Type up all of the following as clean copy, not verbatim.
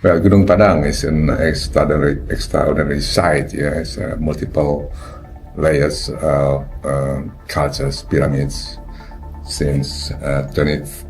Well, Gunung Padang is an extraordinary site. Yeah, it's multiple layers of cultures, pyramids, since 20th,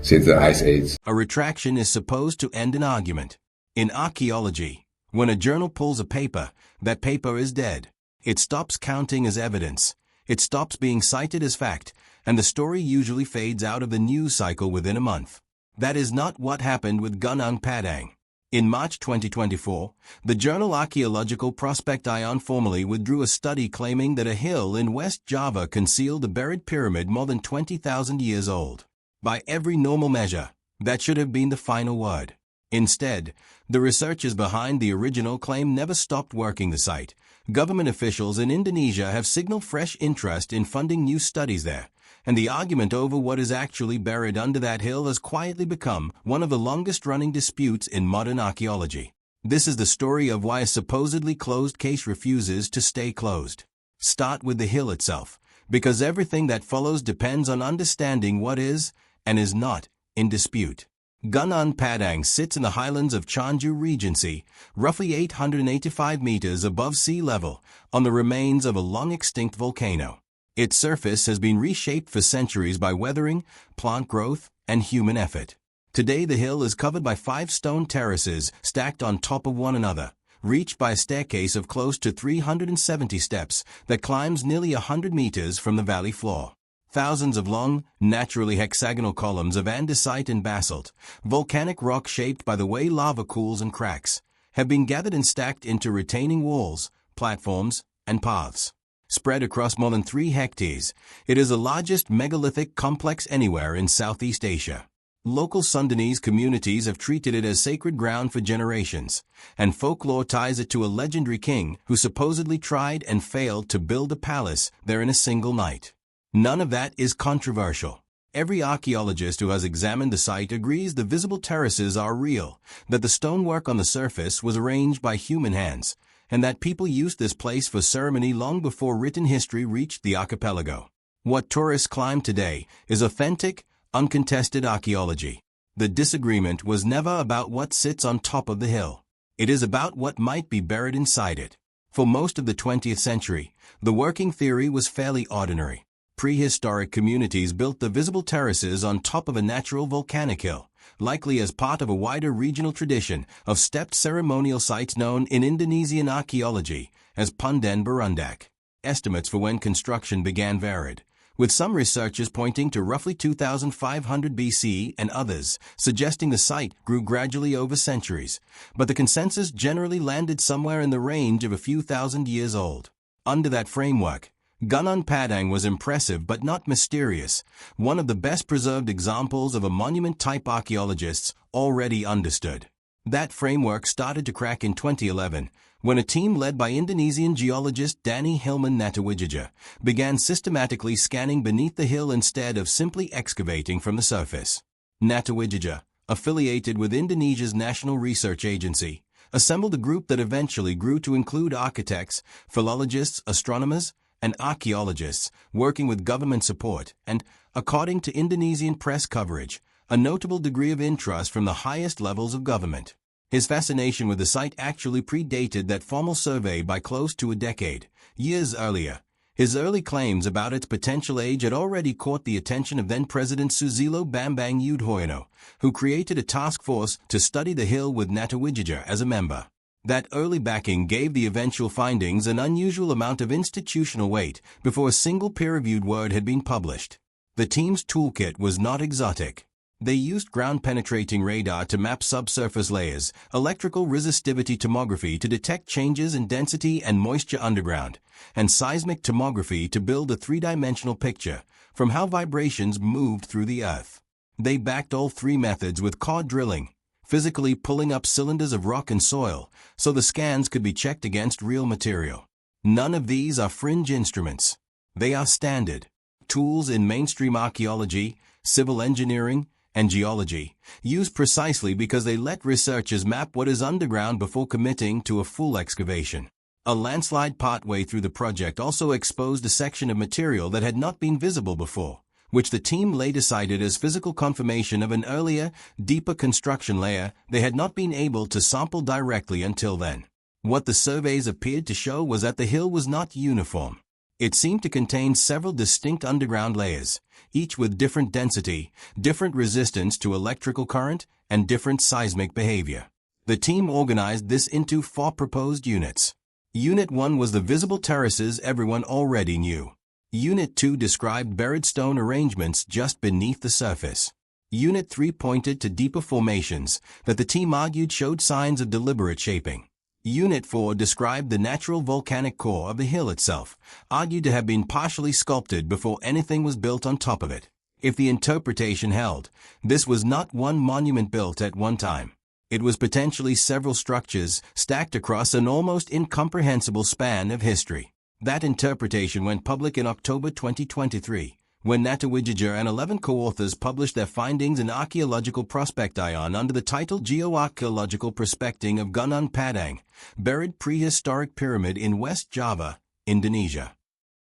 since the Ice Age. A retraction is supposed to end an argument. In archaeology, when a journal pulls a paper, that paper is dead. It stops counting as evidence. It stops being cited as fact, and the story usually fades out of the news cycle within a month. That is not what happened with Gunung Padang. In March 2024, the journal Archaeological Prospect Ion formally withdrew a study claiming that a hill in West Java concealed a buried pyramid more than 20,000 years old. By every normal measure, that should have been the final word. Instead, the researchers behind the original claim never stopped working the site. Government officials in Indonesia have signaled fresh interest in funding new studies there, and the argument over what is actually buried under that hill has quietly become one of the longest-running disputes in modern archaeology. This is the story of why a supposedly closed case refuses to stay closed. Start with the hill itself, because everything that follows depends on understanding what is, and is not, in dispute. Gunung Padang sits in the highlands of Chanju Regency, roughly 885 meters above sea level, on the remains of a long-extinct volcano. Its surface has been reshaped for centuries by weathering, plant growth, and human effort. Today the hill is covered by 5 stone terraces stacked on top of one another, reached by a staircase of close to 370 steps that climbs nearly 100 meters from the valley floor. Thousands of long, naturally hexagonal columns of andesite and basalt, volcanic rock shaped by the way lava cools and cracks, have been gathered and stacked into retaining walls, platforms, and paths. Spread across more than 3 hectares, it is the largest megalithic complex anywhere in Southeast Asia. Local Sundanese communities have treated it as sacred ground for generations, and folklore ties it to a legendary king who supposedly tried and failed to build a palace there in a single night. None of that is controversial. Every archaeologist who has examined the site agrees the visible terraces are real, that the stonework on the surface was arranged by human hands, and that people used this place for ceremony long before written history reached the archipelago. What tourists climb today is authentic, uncontested archaeology. The disagreement was never about what sits on top of the hill. It is about what might be buried inside it. For most of the 20th century, the working theory was fairly ordinary. Prehistoric communities built the visible terraces on top of a natural volcanic hill, likely as part of a wider regional tradition of stepped ceremonial sites known in Indonesian archaeology as Punden Berundak. Estimates for when construction began varied, with some researchers pointing to roughly 2500 BC and others suggesting the site grew gradually over centuries, but the consensus generally landed somewhere in the range of a few thousand years old. Under that framework, Gunung Padang was impressive but not mysterious, one of the best preserved examples of a monument-type archaeologists already understood. That framework started to crack in 2011, when a team led by Indonesian geologist Danny Hilman Natawijaya began systematically scanning beneath the hill instead of simply excavating from the surface. Natawijaya, affiliated with Indonesia's National Research Agency, assembled a group that eventually grew to include architects, philologists, astronomers, and archaeologists working with government support and, according to Indonesian press coverage, a notable degree of interest from the highest levels of government. His fascination with the site actually predated that formal survey by close to a decade. Years earlier, his early claims about its potential age had already caught the attention of then-President Susilo Bambang Yudhoyono, who created a task force to study the hill with Natawijaya as a member. That early backing gave the eventual findings an unusual amount of institutional weight before a single peer-reviewed word had been published. The team's toolkit was not exotic. They used ground-penetrating radar to map subsurface layers, electrical resistivity tomography to detect changes in density and moisture underground, and seismic tomography to build a 3-dimensional picture from how vibrations moved through the earth. They backed all 3 methods with core drilling, physically pulling up cylinders of rock and soil so the scans could be checked against real material. None of these are fringe instruments. They are standard tools in mainstream archaeology, civil engineering, and geology, used precisely because they let researchers map what is underground before committing to a full excavation. A landslide partway through the project also exposed a section of material that had not been visible before, which the team later cited as physical confirmation of an earlier, deeper construction layer they had not been able to sample directly until then. What the surveys appeared to show was that the hill was not uniform. It seemed to contain several distinct underground layers, each with different density, different resistance to electrical current, and different seismic behavior. The team organized this into 4 proposed units. Unit 1 was the visible terraces everyone already knew. Unit 2 described buried stone arrangements just beneath the surface. Unit 3 pointed to deeper formations that the team argued showed signs of deliberate shaping. Unit 4 described the natural volcanic core of the hill itself, argued to have been partially sculpted before anything was built on top of it. If the interpretation held, this was not one monument built at one time. It was potentially several structures stacked across an almost incomprehensible span of history. That interpretation went public in October 2023, when Natawidjaja and 11 co-authors published their findings in Archaeological Prospectation under the title Geoarchaeological Prospecting of Gunung Padang, Buried Prehistoric Pyramid in West Java, Indonesia.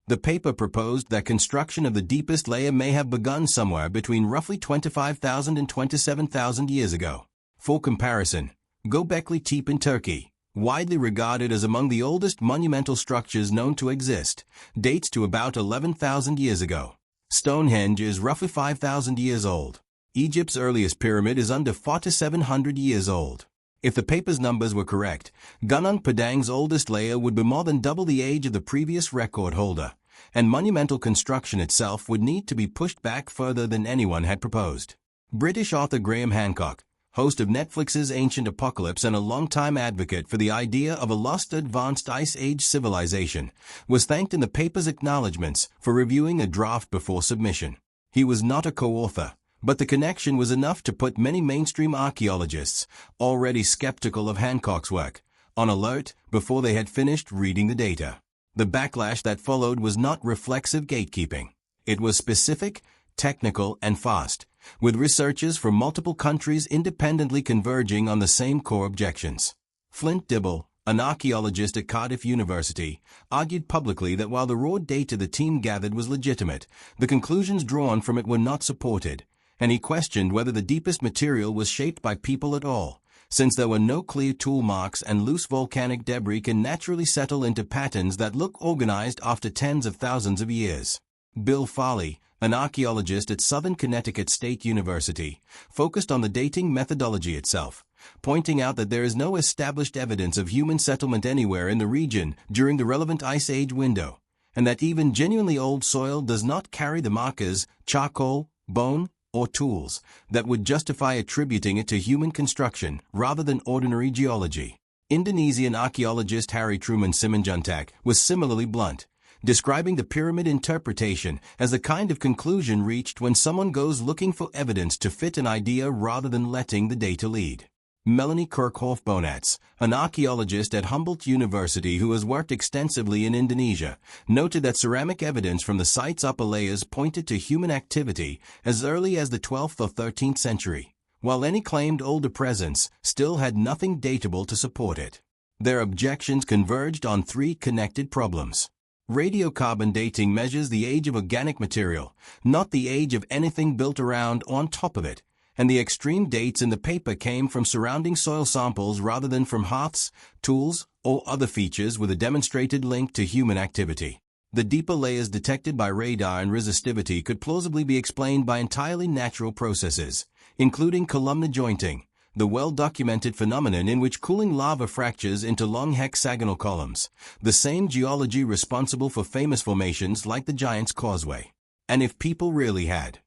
The paper proposed that construction of the deepest layer may have begun somewhere between roughly 25,000 and 27,000 years ago. For comparison, Göbekli Tepe in Turkey, widely regarded as among the oldest monumental structures known to exist, dates to about 11,000 years ago. Stonehenge is roughly 5,000 years old. Egypt's earliest pyramid is under 4,700 years old. If the paper's numbers were correct, Gunung Padang's oldest layer would be more than double the age of the previous record holder, and monumental construction itself would need to be pushed back further than anyone had proposed. British author Graham Hancock, host of Netflix's Ancient Apocalypse and a longtime advocate for the idea of a lost advanced Ice Age civilization, was thanked in the paper's acknowledgments for reviewing a draft before submission. He was not a co-author, but the connection was enough to put many mainstream archaeologists, already skeptical of Hancock's work, on alert before they had finished reading the data. The backlash that followed was not reflexive gatekeeping. It was specific, technical, and fast, with researchers from multiple countries independently converging on the same core objections. Flint Dibble, an archaeologist at Cardiff University, argued publicly that while the raw data the team gathered was legitimate, the conclusions drawn from it were not supported, and he questioned whether the deepest material was shaped by people at all, since there were no clear tool marks and loose volcanic debris can naturally settle into patterns that look organized after tens of thousands of years. Bill Farley, an archaeologist at Southern Connecticut State University, focused on the dating methodology itself, pointing out that there is no established evidence of human settlement anywhere in the region during the relevant Ice Age window, and that even genuinely old soil does not carry the markers, charcoal, bone, or tools that would justify attributing it to human construction rather than ordinary geology. Indonesian archaeologist Harry Truman Simanjuntak was similarly blunt, describing the pyramid interpretation as the kind of conclusion reached when someone goes looking for evidence to fit an idea rather than letting the data lead. Melanie Kirchhoff-Bonatz, an archaeologist at Humboldt University who has worked extensively in Indonesia, noted that ceramic evidence from the site's upper layers pointed to human activity as early as the 12th or 13th century, while any claimed older presence still had nothing datable to support it. Their objections converged on 3 connected problems. Radiocarbon dating measures the age of organic material, not the age of anything built around or on top of it, and the extreme dates in the paper came from surrounding soil samples rather than from hearths, tools, or other features with a demonstrated link to human activity. The deeper layers detected by radar and resistivity could plausibly be explained by entirely natural processes, including columnar jointing, the well-documented phenomenon in which cooling lava fractures into long hexagonal columns, the same geology responsible for famous formations like the Giant's Causeway. And if people really had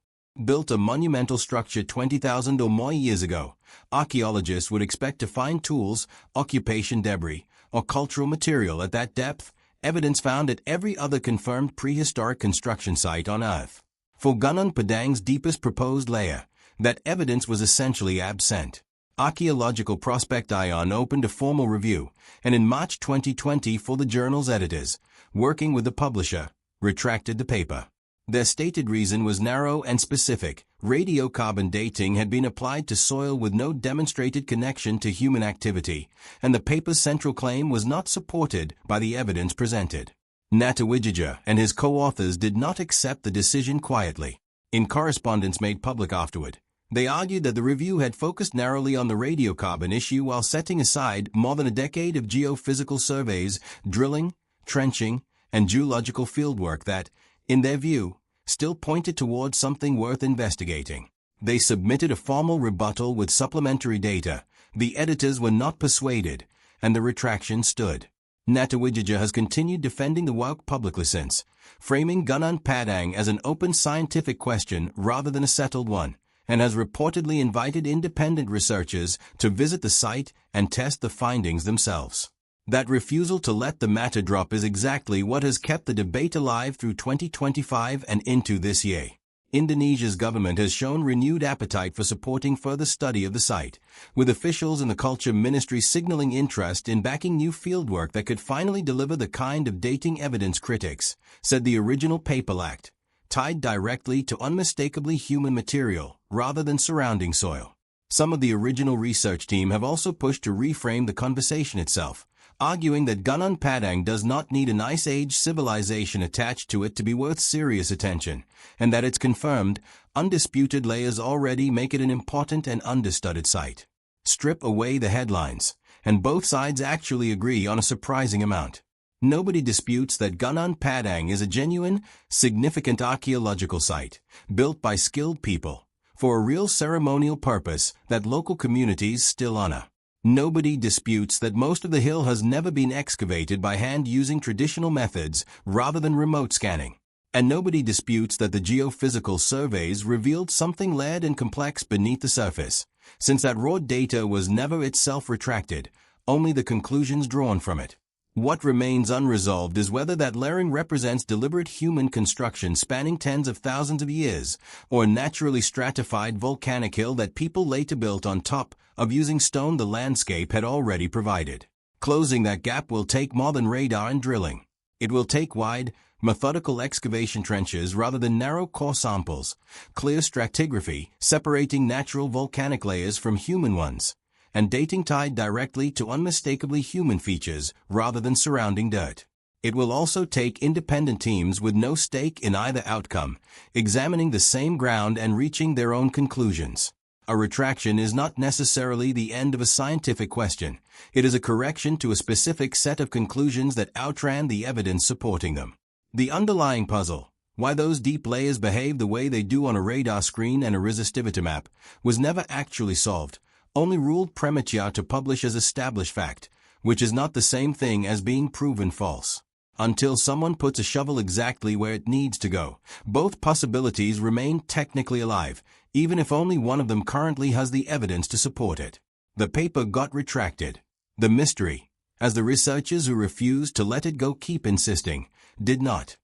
built a monumental structure 20,000 or more years ago, archaeologists would expect to find tools, occupation debris, or cultural material at that depth, evidence found at every other confirmed prehistoric construction site on Earth. For Gunung Padang's deepest proposed layer, that evidence was essentially absent. Archaeological Prospectation opened a formal review, and in March 2020 for the journal's editors, working with the publisher, retracted the paper. Their stated reason was narrow and specific. Radiocarbon dating had been applied to soil with no demonstrated connection to human activity, and the paper's central claim was not supported by the evidence presented. Natawidjaja and his co-authors did not accept the decision quietly. In correspondence made public afterward, they argued that the review had focused narrowly on the radiocarbon issue while setting aside more than a decade of geophysical surveys, drilling, trenching, and geological fieldwork that, in their view, still pointed towards something worth investigating. They submitted a formal rebuttal with supplementary data. The editors were not persuaded, and the retraction stood. Natawidjaja has continued defending the work publicly since, framing Gunung Padang as an open scientific question rather than a settled one, and has reportedly invited independent researchers to visit the site and test the findings themselves. That refusal to let the matter drop is exactly what has kept the debate alive through 2025 and into this year. Indonesia's government has shown renewed appetite for supporting further study of the site, with officials in the Culture Ministry signaling interest in backing new fieldwork that could finally deliver the kind of dating evidence critics said the original paper lacked, tied directly to unmistakably human material rather than surrounding soil. Some of the original research team have also pushed to reframe the conversation itself, arguing that Gunung Padang does not need an Ice Age civilization attached to it to be worth serious attention, and that its confirmed, undisputed layers already make it an important and understudied site. Strip away the headlines, and both sides actually agree on a surprising amount. Nobody disputes that Gunung Padang is a genuine, significant archaeological site, built by skilled people, for a real ceremonial purpose that local communities still honor. Nobody disputes that most of the hill has never been excavated by hand using traditional methods rather than remote scanning. And nobody disputes that the geophysical surveys revealed something layered and complex beneath the surface, since that raw data was never itself retracted, only the conclusions drawn from it. What remains unresolved is whether that layering represents deliberate human construction spanning tens of thousands of years, or a naturally stratified volcanic hill that people later built on top of using stone the landscape had already provided. Closing that gap will take more than radar and drilling. It will take wide, methodical excavation trenches rather than narrow core samples, clear stratigraphy separating natural volcanic layers from human ones, and dating tied directly to unmistakably human features rather than surrounding dirt. It will also take independent teams with no stake in either outcome, examining the same ground and reaching their own conclusions. A retraction is not necessarily the end of a scientific question. It is a correction to a specific set of conclusions that outran the evidence supporting them. The underlying puzzle, why those deep layers behave the way they do on a radar screen and a resistivity map, was never actually solved, only ruled premature to publish as established fact, which is not the same thing as being proven false. Until someone puts a shovel exactly where it needs to go, both possibilities remain technically alive, even if only one of them currently has the evidence to support it. The paper got retracted. The mystery, as the researchers who refused to let it go keep insisting, did not.